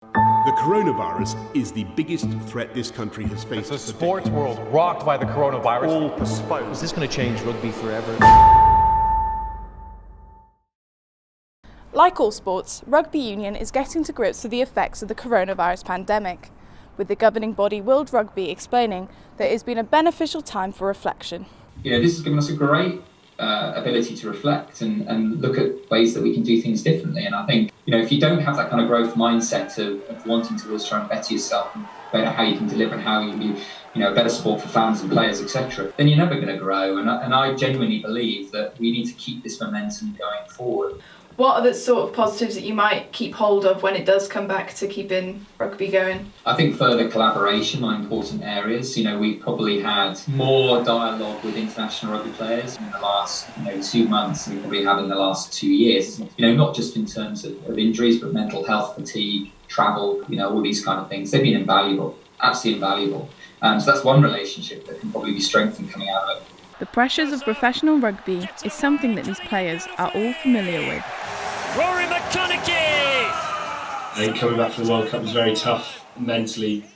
The coronavirus is the biggest threat this country has faced. The sports world rocked by the coronavirus. All postponed. Is this going to change rugby forever? Like all sports, rugby union is getting to grips with the effects of the coronavirus pandemic, with the governing body World Rugby explaining that it has been a beneficial time for reflection. This has given us a great ability to reflect and look at ways that we can do things differently. And I think, if you don't have that kind of growth mindset of wanting to always try and better yourself and better how you can deliver and how you can be, better support for fans and players, etc., then you're never going to grow. And I genuinely believe that we need to keep this momentum going forward. What are the sort of positives that you might keep hold of when it does come back to keeping rugby going? I think further collaboration on important areas. We've probably had more dialogue with international rugby players in the last 2 months than we probably have in the last 2 years. Not just in terms of injuries, but mental health, fatigue, travel, all these kind of things. They've been invaluable, absolutely invaluable. So that's one relationship that can probably be strengthened coming out of it. The pressures of professional rugby is something that these players are all familiar with. Ruaridh McConnachie! I think coming back from the World Cup was very tough mentally,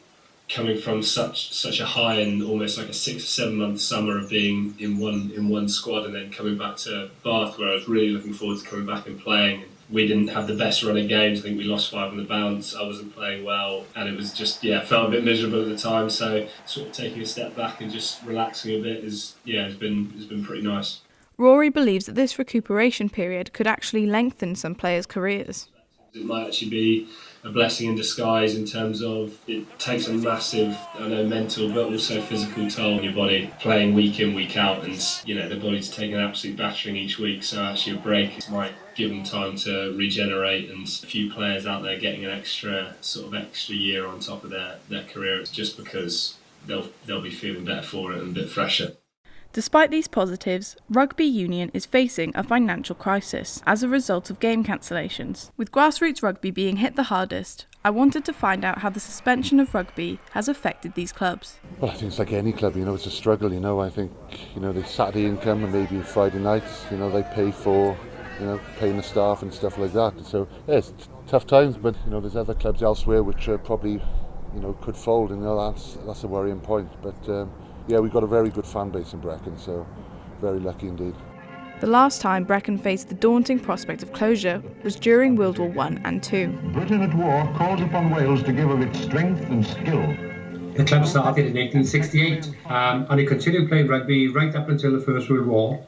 coming from such a high and almost like a 6 or 7 month summer of being in one squad, and then coming back to Bath, where I was really looking forward to coming back and playing. We didn't have the best run of games. I think we lost 5 on the bounce. I wasn't playing well, and it was just felt a bit miserable at the time. So sort of taking a step back and just relaxing a bit has been pretty nice. Rory believes that this recuperation period could actually lengthen some players' careers. It might actually be a blessing in disguise in terms of it takes a massive, mental but also physical toll on your body, playing week in, week out, and the body's taking an absolute battering each week. So actually a break might give them time to regenerate, and a few players out there getting an extra year on top of their career just because they'll be feeling better for it and a bit fresher. Despite these positives, rugby union is facing a financial crisis as a result of game cancellations. With grassroots rugby being hit the hardest, I wanted to find out how the suspension of rugby has affected these clubs. Well, I think it's like any club, it's a struggle, I think, the Saturday income and maybe Friday nights, they pay for, paying the staff and stuff like that. So, it's tough times, but, there's other clubs elsewhere which probably, could fold, and that's a worrying point. But, we've got a very good fan base in Brecon, so very lucky indeed. The last time Brecon faced the daunting prospect of closure was during World War I and II. Britain at war calls upon Wales to give of its strength and skill. The club started in 1868 and it continued playing rugby right up until the First World War.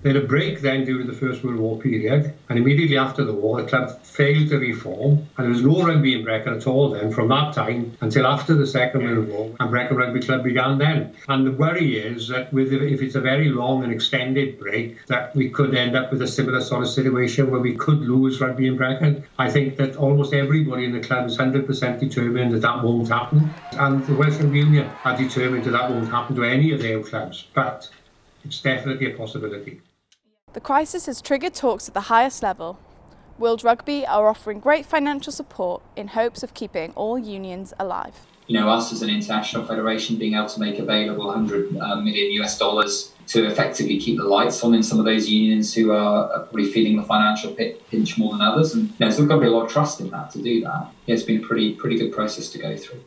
They had a break then during the First World War period, and immediately after the war the club failed to reform, and there was no rugby in Brecon at all then from that time until after the Second World War, and Brecon Rugby Club began then. And the worry is that if it's a very long and extended break, that we could end up with a similar sort of situation where we could lose rugby in Brecon. I think that almost everybody in the club is 100% determined that won't happen, and the Welsh Rugby Union are determined that won't happen to any of their clubs, but it's definitely a possibility. The crisis has triggered talks at the highest level. World Rugby are offering great financial support in hopes of keeping all unions alive. Us as an international federation being able to make available $100 million US to effectively keep the lights on in some of those unions who are probably feeling the financial pinch more than others. And so we've got to be a lot of trust in that to do that. It's been a pretty good process to go through.